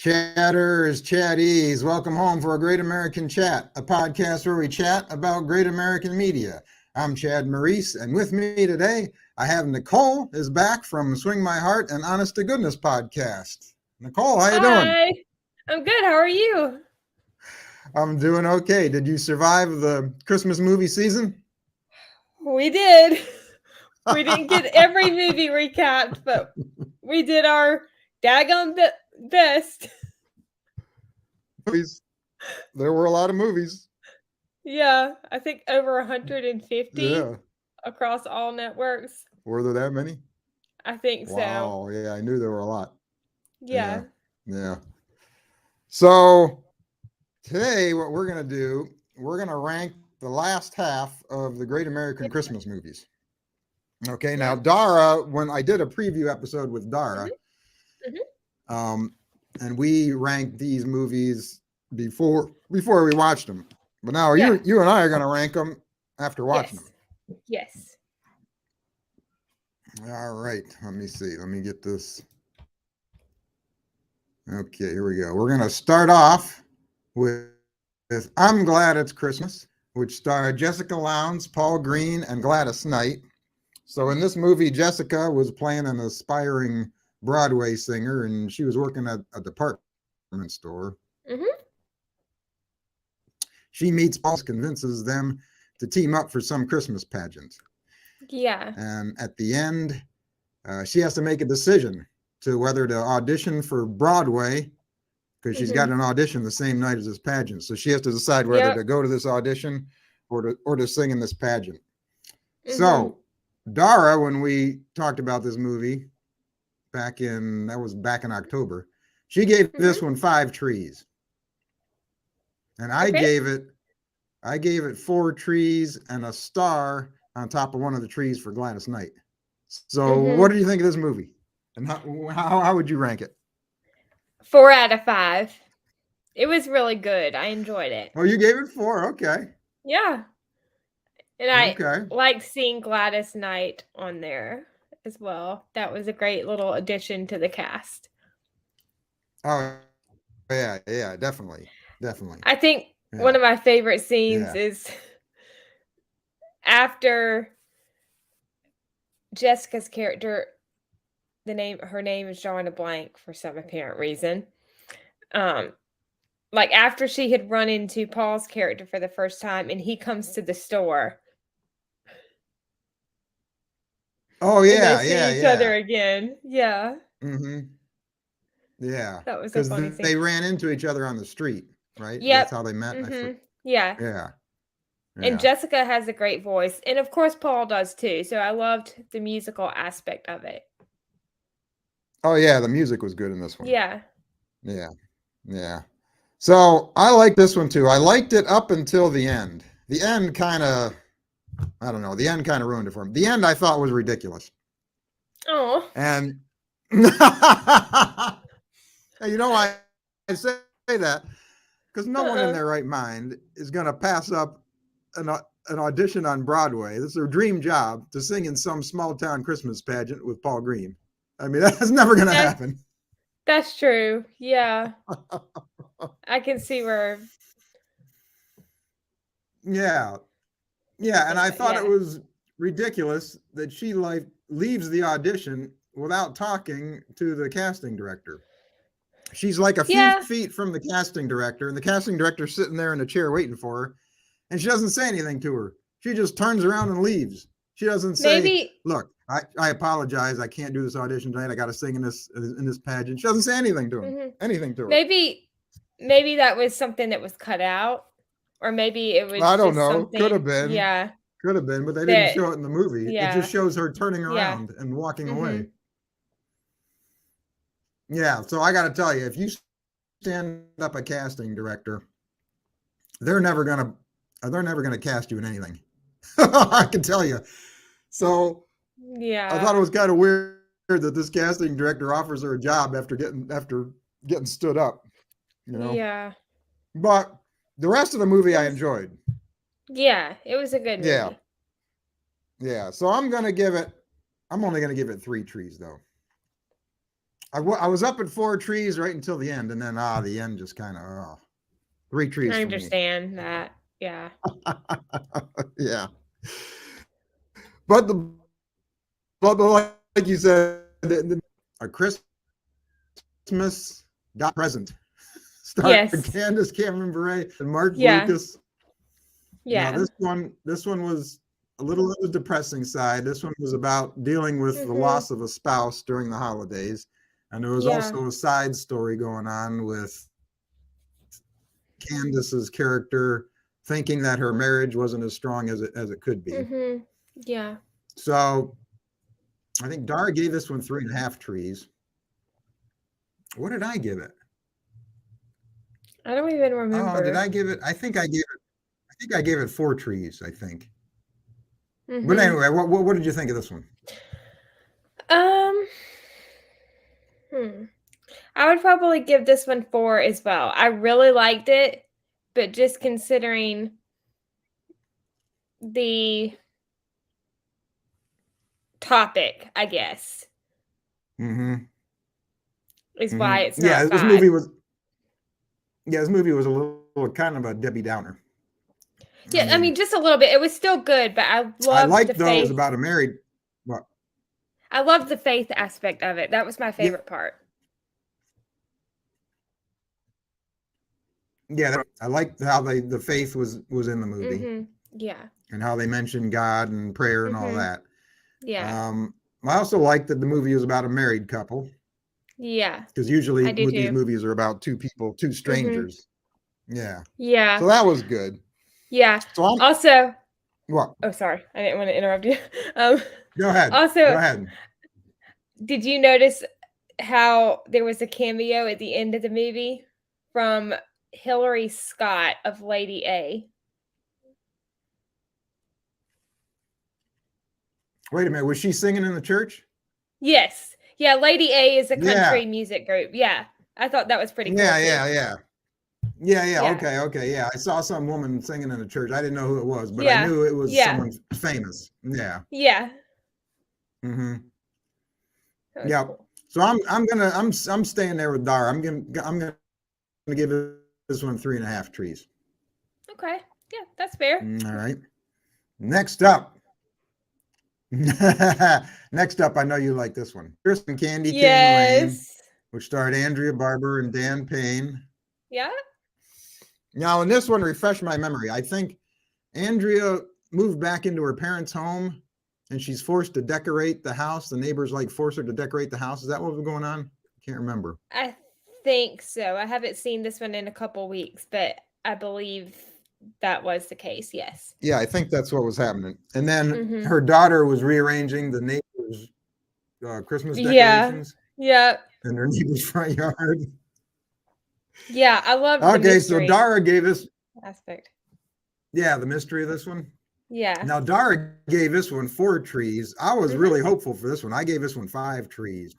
Chatters, chatties, welcome home for a Great American Chat, a podcast where we chat about great American media. I'm Chad Maurice, and with me today, I have Nicole is back from Swing My Heart and Honest to Goodness podcast. Nicole, how you doing? Hi, I'm good. How are you? I'm doing okay. Did you survive the Christmas movie season? We did. We didn't get every movie recapped, but we did our daggone best. Movies. There were a lot of movies. Yeah, I think over 150 Yeah. across all networks. Were there that many? I think so. Wow. Yeah, I knew there were a lot. Yeah. Yeah. Yeah. So today, what we're going to do, we're going to rank the last half of the Great American Christmas movies. Okay, now Yeah. Dara, when I did a preview episode with Dara, Mhm. and we ranked these movies before we watched them. But now Yeah. you and I are going to rank them after watching Yes. Yes. them. All right, let me see. Let me get this. Okay, here we go. We're going to start off with I'm Glad It's Christmas, which starred Jessica Lowndes, Paul Green, and Gladys Knight. So in this movie, Jessica was playing an aspiring Broadway singer, and she was working at a department store. Mhm. She meets Paul, convinces them to team up for some Christmas pageant. Yeah. And at the end, she has to make a decision to whether to audition for Broadway, because she's got an audition the same night as this pageant. So she has to decide whether to go to this audition or to sing in this pageant. So Dara, when we talked about this movie back in October, she gave this one 5 trees. And I gave it 4 trees and a star on top of one of the trees for Gladys Knight. So what do you think of this movie? And how would you rank it? 4 out of 5. It was really good. I enjoyed it. Oh, you gave it 4. Okay. Yeah. And I liked seeing Gladys Knight on there as well. That was a great little addition to the cast. Oh, yeah, definitely. I think one of my favorite scenes is after Jessica's character, her name is drawing a blank for some apparent reason. Like after she had run into Paul's character for the first time and he comes to the store. Oh yeah, and they see each other again. Yeah. Yeah. That was a funny scene. They ran into each other on the street, right? Yep. That's how they met. Yeah. Yeah. And Jessica has a great voice. And of course Paul does too. So I loved the musical aspect of it. Oh yeah, the music was good in this one. Yeah. Yeah. So I like this one too. I liked it up until the end. The end kind of, I don't know, the end kind of ruined it for me. The end I thought was ridiculous. Oh. And you know why I say that? Because no one in their right mind is going to pass up an audition on Broadway. This is their dream job, to sing in some small town Christmas pageant with Paul Green. I mean, that's never going to happen. That's true. Yeah. I can see where. Yeah. And I thought it was ridiculous that she leaves the audition without talking to the casting director. She's like a few feet from the casting director, and the casting director's sitting there in a chair waiting for her, and she doesn't say anything to her. She just turns around and leaves. She doesn't say, look, I apologize. I can't do this audition tonight. I got to sing in this pageant. She doesn't say anything to him. Anything to her. Maybe that was something that was cut out, or maybe it was. I don't know. Could have been. Yeah. Could have been, but they didn't show it in the movie. Yeah. It just shows her turning around and walking away. Yeah. So I got to tell you, if you stand up a casting director, they're never gonna cast you in anything. I can tell you. So yeah, I thought it was kind of weird that this casting director offers her a job after getting stood up. You know. Yeah. But the rest of the movie I enjoyed. Yeah, it was a good movie. Yeah. So I'm only gonna give it 3 trees though. I was up at 4 trees right until the end, and then the end just kind of 3 trees. I for understand me. that. Yeah. Yeah. But like you said, a Christmas got present. Starring Yes. Candace Cameron Bure and Mark Yeah. Lucas. Yeah. Now this one was a little on the depressing side. This one was about dealing with the loss of a spouse during the holidays. And there was also a side story going on with Candace's character thinking that her marriage wasn't as strong as it could be. Yeah. So I think Dara gave this one 3.5 trees. What did I give it? I don't even remember. Oh, did I give it? I think I gave it 4 trees, I think. But anyway, what did you think of this one? I would probably give this one 4 as well. I really liked it, but just considering the topic, I guess, is why it's not 5. This movie was a little kind of a Debbie Downer. Yeah, I mean, just a little bit. It was still good, but I loved the faith. Those about a married. What? I loved the faith aspect of it. That was my favorite part. Yeah, I liked how the faith was in the movie. Yeah. And how they mentioned God and prayer and all that. Yeah. I also liked that the movie was about a married couple. Yeah. Because usually these movies are about 2 people, 2 strangers. Yeah. Yeah. So that was good. Yeah. So also, what? Oh, sorry. I didn't want to interrupt you. Go ahead. Also, go ahead. Did you notice how there was a cameo at the end of the movie from Hillary Scott of Lady A? Wait a minute. Was she singing in the church? Yes. Yeah, Lady A is a country music group. Yeah. I thought that was pretty cool. Yeah. Okay. Yeah. I saw some woman singing in the church. I didn't know who it was, but I knew it was someone famous. Yeah. Yeah. Yeah. Cool. So I'm staying there with Dara. I'm gonna give this one 3.5 trees. Okay. Yeah, that's fair. All right. Next up. Next up, I know you like this one. Kristen Candy Cane Lane, which starred Andrea Barber and Dan Payne. Yeah. Now, in this one, refresh my memory. I think Andrea moved back into her parents' home and she's forced to decorate the house. The neighbors force her to decorate the house. Is that what was going on? I can't remember. I think so. I haven't seen this one in a couple weeks, but I believe that was the case. Yes. Yeah, I think that's what was happening. And then her daughter was rearranging the neighbors' Christmas decorations. Yeah. In their neighbor's front yard. Yeah, I love. Okay, so Dara gave us aspect. Yeah, the mystery of this one. Yeah. Now Dara gave this one 4 trees. I was really hopeful for this one. I gave this one 5 trees.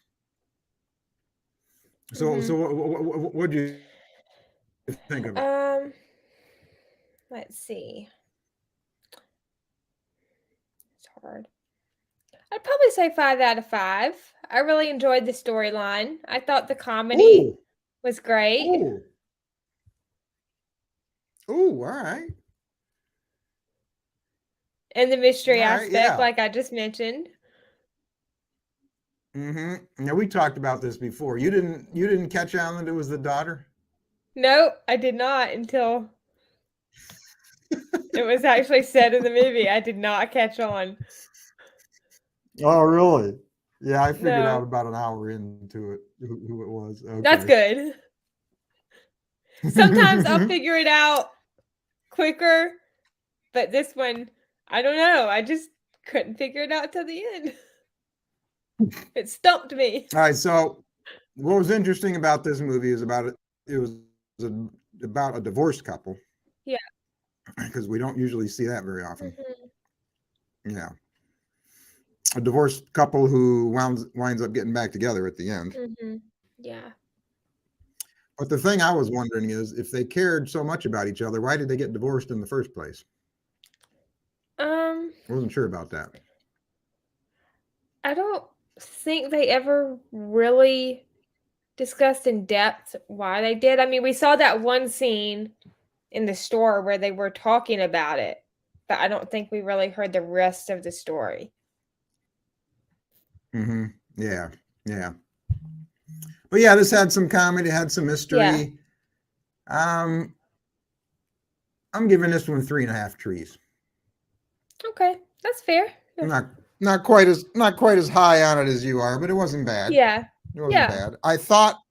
So what do you think of it? Let's see. It's hard. I'd probably say 5 out of 5. I really enjoyed the storyline. I thought the comedy was great. All right. And the mystery aspect, like I just mentioned. Now we talked about this before. You didn't catch on that it was the daughter? No, I did not until it was actually said in the movie. I did not catch on. Oh, really? Yeah, I figured out about an hour into it who it was. Okay. That's good. Sometimes I'll figure it out quicker, but this one, I don't know. I just couldn't figure it out till the end. It stumped me. All right. So, what was interesting about this movie is about a divorced couple. Yeah. Because we don't usually see that very often. Yeah. A divorced couple who winds up getting back together at the end. Yeah. But the thing I was wondering is, if they cared so much about each other, why did they get divorced in the first place? I wasn't sure about that. I don't think they ever really discussed in depth why they did. I mean, we saw that one scene in the store where they were talking about it, but I don't think we really heard the rest of the story. Yeah, yeah. But yeah, this had some comedy, had some mystery. I'm giving this one 3.5 trees. Okay, that's fair. Not quite as high on it as you are, but it wasn't bad. Yeah. It wasn't bad. I thought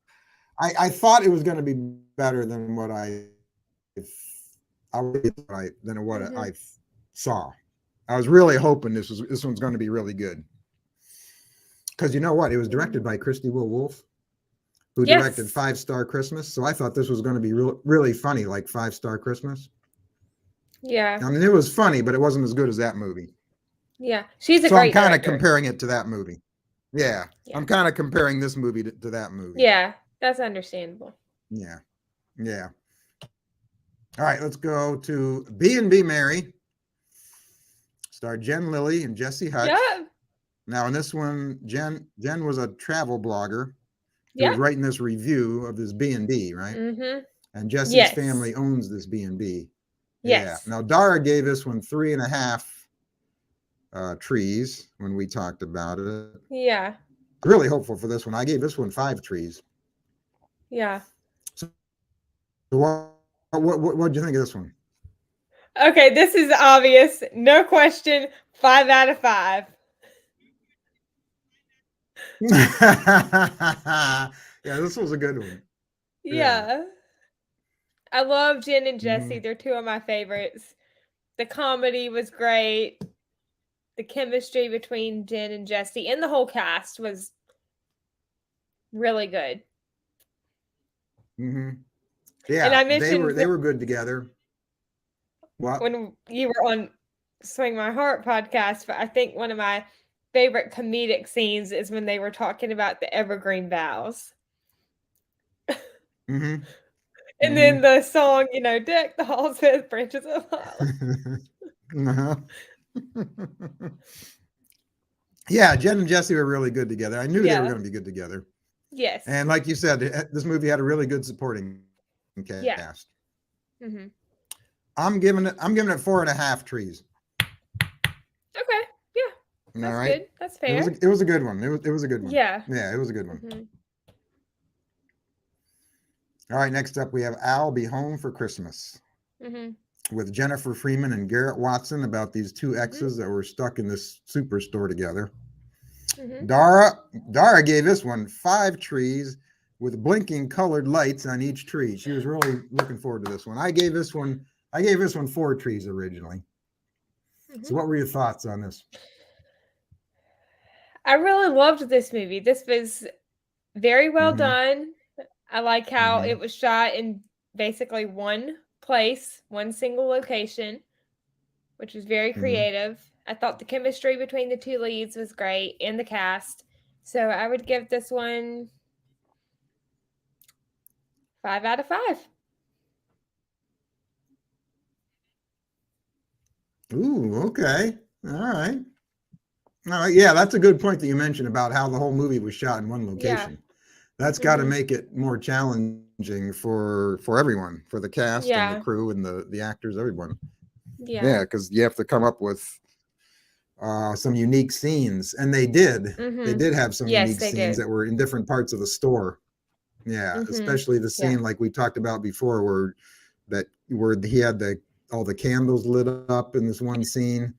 it was going to be better than what I saw. I was really hoping this one's going to be really good. Because you know what? It was directed by Christy Wolf, who directed 5 Star Christmas. So I thought this was going to be really funny, like 5 Star Christmas. Yeah. I mean, it was funny, but it wasn't as good as that movie. Yeah. She's a so great I'm kind of director. comparing it to that movie. Yeah. I'm kind of comparing this movie to that movie. Yeah, that's understandable. Yeah. Yeah. All right, let's go to B&B Mary. Starred Jen Lilly and Jesse Hutch. Yeah. Now in this one, Jen was a travel blogger who was writing this review of this B&B, right? Mm-hmm. And Jesse's family owns this B&B. Yes. Yeah. Now Dara gave this one 3.5 trees when we talked about it. Yeah. I'm really hopeful for this one. I gave this one 5 trees. Yeah. So what do you think of this one? Okay, this is obvious. No question. 5 out of 5. Yeah, this was a good one. Yeah. I love Jen and Jesse. They're 2 of my favorites. The comedy was great. The chemistry between Jen and Jesse and the whole cast was really good. Mm-hmm. Yeah, and I mentioned they were good together. What? When you were on Swing My Heart podcast, but I think one of my favorite comedic scenes is when they were talking about the evergreen vows. Mm-hmm. And then the song, deck the halls with branches of uh-huh. Yeah, Jen and Jesse were really good together. I knew they were going to be good together. Yes. And like you said, this movie had a really good supporting cast. Yeah. Mm-hmm. I'm giving it 4.5 trees. Okay. Yeah. That's all right. Good. That's fair. It was a good one. It was a good one. Yeah. Yeah, it was a good one. Mm-hmm. All right, next up we have I'll Be Home for Christmas. Mm-hmm. With Jennifer Freeman and Garrett Watson about these 2 exes that were stuck in this superstore together. Mm-hmm. Dara gave this one 5 trees with blinking colored lights on each tree. She was really looking forward to this one. I gave this one 4 trees originally. Mm-hmm. So what were your thoughts on this? I really loved this movie. This was very well done. I like how it was shot in basically one place, one single location, which was very creative. I thought the chemistry between the 2 leads was great and the cast. So I would give this one 5 out of 5. Ooh, okay. All right. Yeah, that's a good point that you mentioned about how the whole movie was shot in one location. Yeah. That's got to make it more challenging for everyone, for the cast and the crew and the actors, everyone. Yeah, because you have to come up with some unique scenes, and they did. They did have some unique scenes that were in different parts of the store. Yeah, especially the scene like we talked about before, where he had all the candles lit up in this one scene.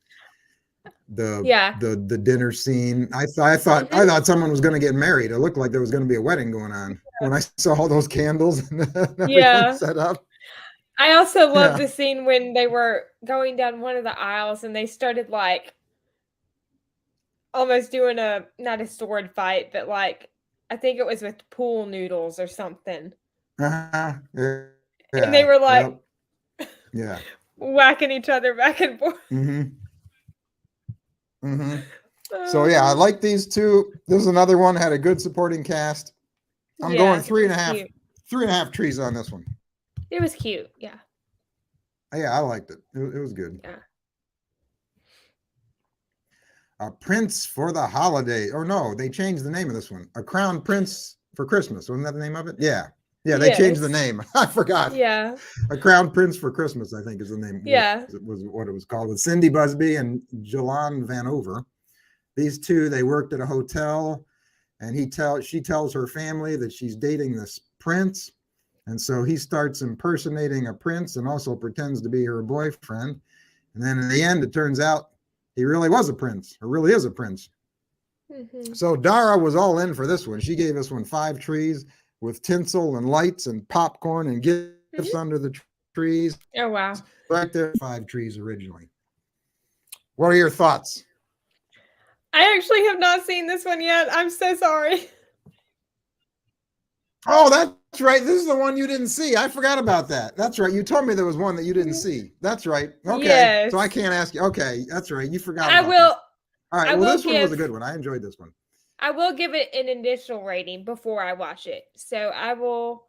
The dinner scene. I thought someone was going to get married. It looked like there was going to be a wedding going on when I saw all those candles and everything set up. I also love the scene when they were going down one of the aisles and they started like almost doing not a sword fight, but like I think it was with pool noodles or something. Yeah. And they were like whacking each other back and forth. So yeah, I like these 2. This is another one had a good supporting cast. I'm going 3.5 trees on this one. It was cute. Yeah, I liked it. It was good. Yeah. A Prince for the Holiday. Or no, they changed the name of this one. A Crown Prince for Christmas. Wasn't that the name of it? Yeah. Yeah, they changed the Yes. name. I forgot. Yeah. A Crown Prince for Christmas, I think is the name. Yeah. Was what it was called. With Cindy Busby and Jolan Van Over. These two, they worked at a hotel, and she tells her family that she's dating this prince. And so he starts impersonating a prince and also pretends to be her boyfriend. And then in the end, it turns out he really was a prince, or really is a prince. Mm-hmm. So Dara was all in for this one. She gave this one 5 trees with tinsel and lights and popcorn and gifts under the trees. Oh, wow. Right there, 5 trees originally. What are your thoughts? I actually have not seen this one yet. I'm so sorry. Oh, that's right. This is the one you didn't see. I forgot about that. That's right. You told me there was one that you didn't see. That's right. Okay. Yes. So I can't ask you. Okay. That's right. You forgot. I will. This. All right. Well, this one was a good one. I enjoyed this one. I will give it an initial rating before I watch it. So I will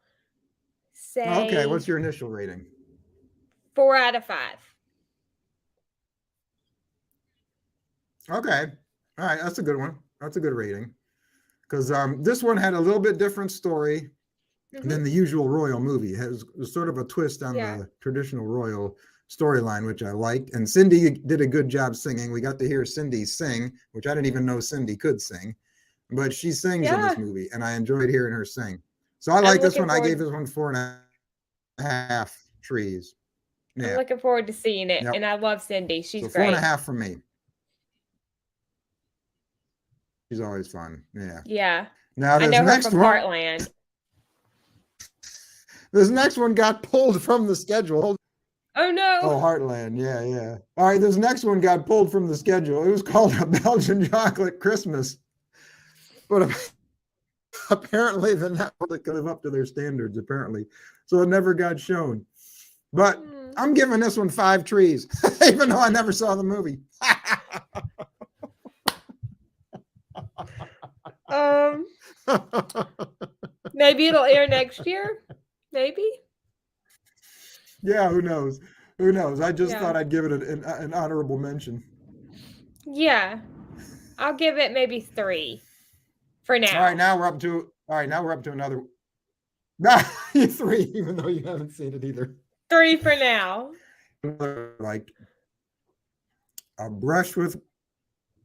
say. Okay. What's your initial rating? 4 out of 5. Okay. All right. That's a good one. That's a good rating. Because this one had a little bit different story than the usual royal movie. It was sort of a twist on the traditional royal storyline, which I liked. And Cindy did a good job singing. We got to hear Cindy sing, which I didn't even know Cindy could sing. But she sings in this movie, and I enjoyed hearing her sing. So I like this one. I gave this one 4.5 trees. Yeah. I'm looking forward to seeing it. Yep. And I love Cindy. She's so great. 4.5 from me. She's always fun. Yeah. Yeah. Now this next one. Heartland. This next one got pulled from the schedule. Oh no. Oh, Heartland. Yeah, yeah. All right, this next one got pulled from the schedule. It was called A Belgian Chocolate Christmas. But apparently the network could live up to their standards, apparently. So it never got shown. But I'm giving this one 5 trees, even though I never saw the movie. Maybe it'll air next year. Maybe. Yeah, who knows? Who knows? I just thought I'd give it an honorable mention. Yeah, I'll give it maybe 3 for now. All right, now we're up to another 3, even though you haven't seen it either. 3 for now. Like a brush with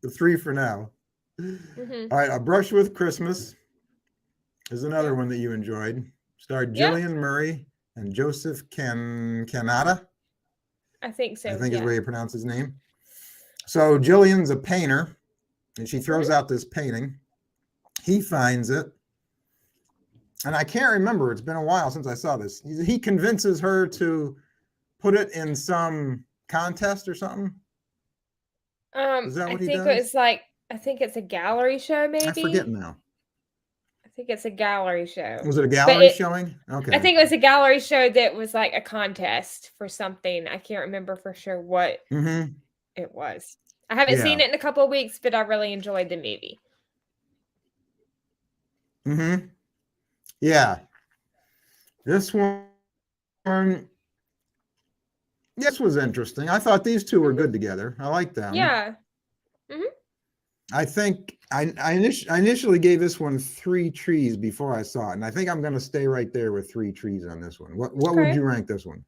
3 for now. All right, A Brush with Christmas is another one that you enjoyed. Starred Gillian Murray and Joseph Canada. I think so. I think is the way you pronounce his name. So Gillian's a painter, and she throws out this painting. He finds it, and I can't remember. It's been a while since I saw this. He convinces her to put it in some contest or something. Is that what he does? I think it's a gallery show, maybe. I forget now. I think it's a gallery show. Was it a gallery showing? Okay. I think it was a gallery show that was like a contest for something. I can't remember for sure what it was. I haven't seen it in a couple of weeks, but I really enjoyed the movie. Yeah. This one, this was interesting. I thought these two were good together. I like them. Yeah. I think I initially gave this one 3 trees before I saw it, and I think I'm going to stay right there with 3 trees on this one. What would you rank this one?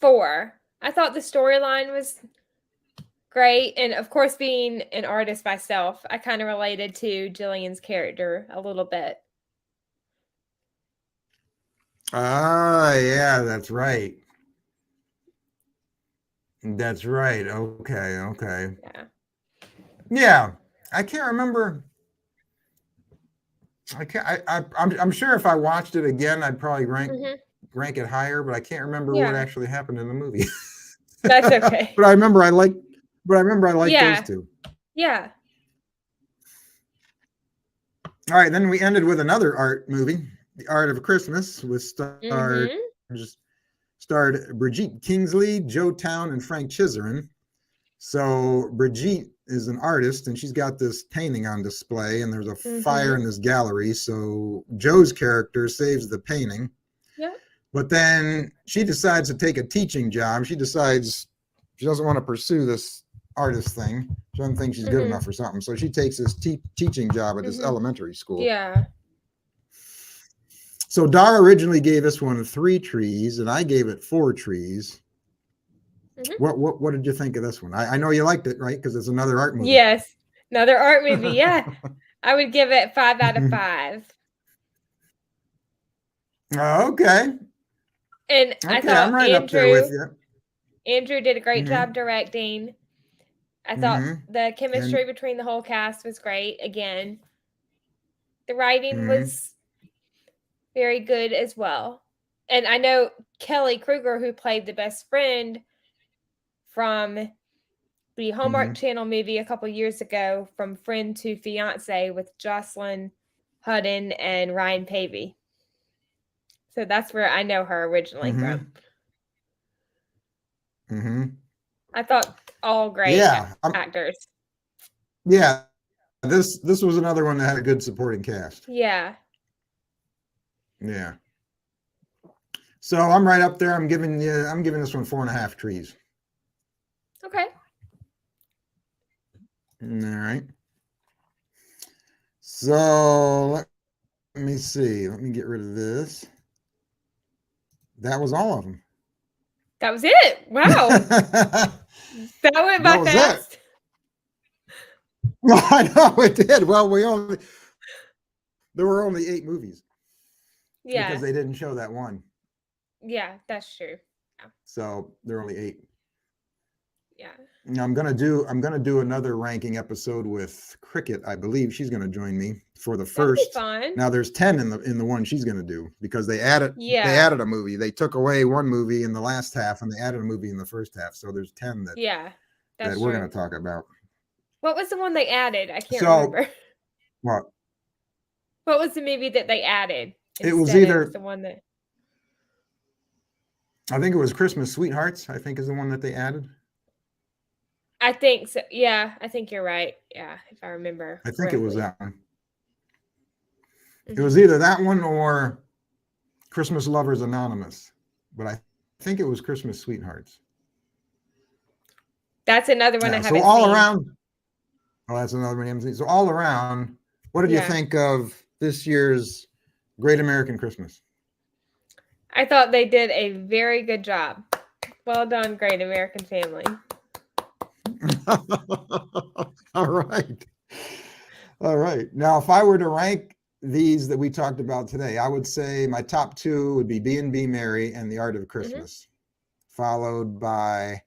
4. I thought the storyline was great, and of course, being an artist myself, I kind of related to Gillian's character a little bit. Ah, yeah, that's right. That's right. Okay. Yeah, I can't remember. I'm sure if I watched it again, I'd probably rank it higher, but I can't remember what actually happened in the movie. That's okay. But I remember I liked those two. Yeah. All right, then we ended with another art movie, The Art of Christmas, with starred Brigitte Kingsley, Joe Town, and Frank Chiserin. So Brigitte is an artist, and she's got this painting on display, and there's a fire in this gallery. So Joe's character saves the painting. Yeah. But then she decides to take a teaching job. She decides she doesn't want to pursue this artist thing. She doesn't think she's good enough for something. So she takes this teaching job at this elementary school. Yeah. So Dar originally gave this one 3 trees, and I gave it 4 trees. What did you think of this one? I know you liked it, right? Because it's another art movie. Yes, another art movie. Yeah, I would give it 5 out of 5. Okay. And I thought I'm right up there with you. Andrew did a great job directing. I thought the chemistry between the whole cast was great. Again, the writing was very good as well. And I know Kelly Kruger, who played the best friend from the Hallmark Channel movie a couple years ago, From Friend to Fiance, with Jocelyn Hudden and Ryan Pavey. So that's where I know her originally from. I thought all great actors. Yeah, this was another one that had a good supporting cast. Yeah. Yeah. So I'm right up there. I'm giving this one 4.5 trees. Okay. All right. So let me see. Let me get rid of this. That was all of them. That was it. Wow. That went by fast. Well, I know it did. Well, there were only 8 movies. Yeah. Because they didn't show that one. Yeah, that's true. Yeah. So there are only 8. Yeah. Now I'm gonna do another ranking episode with Cricket. I believe she's gonna join me for the first. Fun. Now there's 10 in the one she's gonna do, because they added a movie. They took away one movie in the last half and they added a movie in the first half. So there's 10 that we're gonna talk about. What was the one they added? I can't remember. What was the movie that they added? It was either the one that I think it was Christmas Sweethearts, I think, is the one that they added. I think so. Yeah, I think you're right. Yeah, if I remember. I think it was that one. It was either that one or Christmas Lovers Anonymous, but I think it was Christmas Sweethearts. That's another one I haven't seen. So all around, that's another one I haven't seen. So all around, what did you think of this year's Great American Christmas? I thought they did a very good job. Well done, Great American Family. All right. Now, if I were to rank these that we talked about today, I would say my top 2 would be B&B Mary and The Art of Christmas, followed by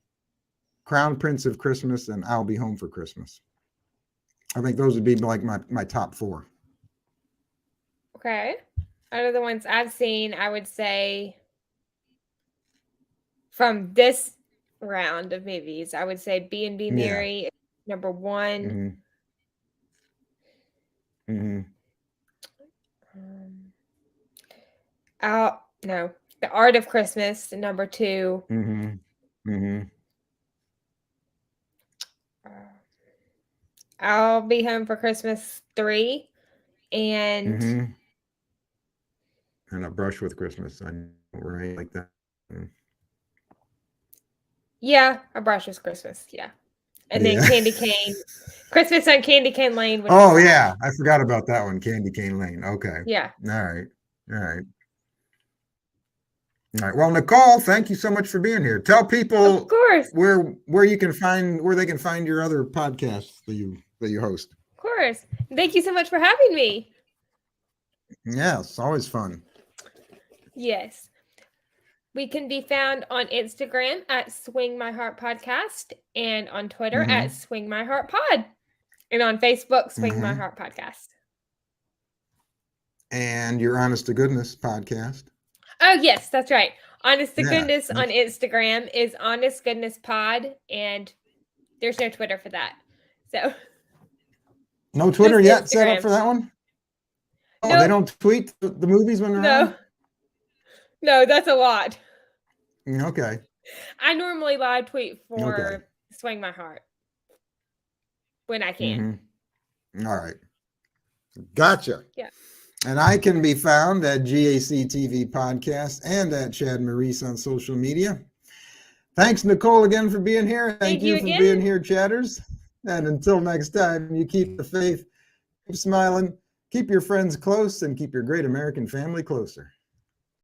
Crown Prince of Christmas and I'll Be Home for Christmas. I think those would be like my top 4. Okay. Out of the ones I've seen, I would say from this round of movies, I would say B&B Mary is number 1. The Art of Christmas, number 2. I'll Be Home for Christmas, 3, and A Brush with Christmas. I know, right? Like that. Yeah, A Brush with Christmas. Yeah. And then Candy Cane. Christmas on Candy Cane Lane. Oh, yeah. I forgot about that one. Candy Cane Lane. Okay. Yeah. All right. Well, Nicole, thank you so much for being here. Tell people, of course, where they can find your other podcasts that you host. Of course. Thank you so much for having me. Yeah, it's always fun. Yes. We can be found on Instagram at Swing My Heart Podcast and on Twitter at Swing My Heart Pod, and on Facebook, Swing My Heart Podcast. And your Honest to Goodness podcast. Oh, yes, that's right. Honest to Goodness on Instagram is Honest Goodness Pod, and there's no Twitter for that. So no Twitter yet set up for that one? Oh, nope. They don't tweet the movies when they're on? No, that's a lot. Okay. I normally live tweet for Swing My Heart when I can. All right. Gotcha. Yeah. And I can be found at GAC TV Podcast and at Chad Maurice on social media. Thanks, Nicole, again for being here. Thank you for being here, chatters. And until next time, you keep the faith, keep smiling, keep your friends close, and keep your great American family closer.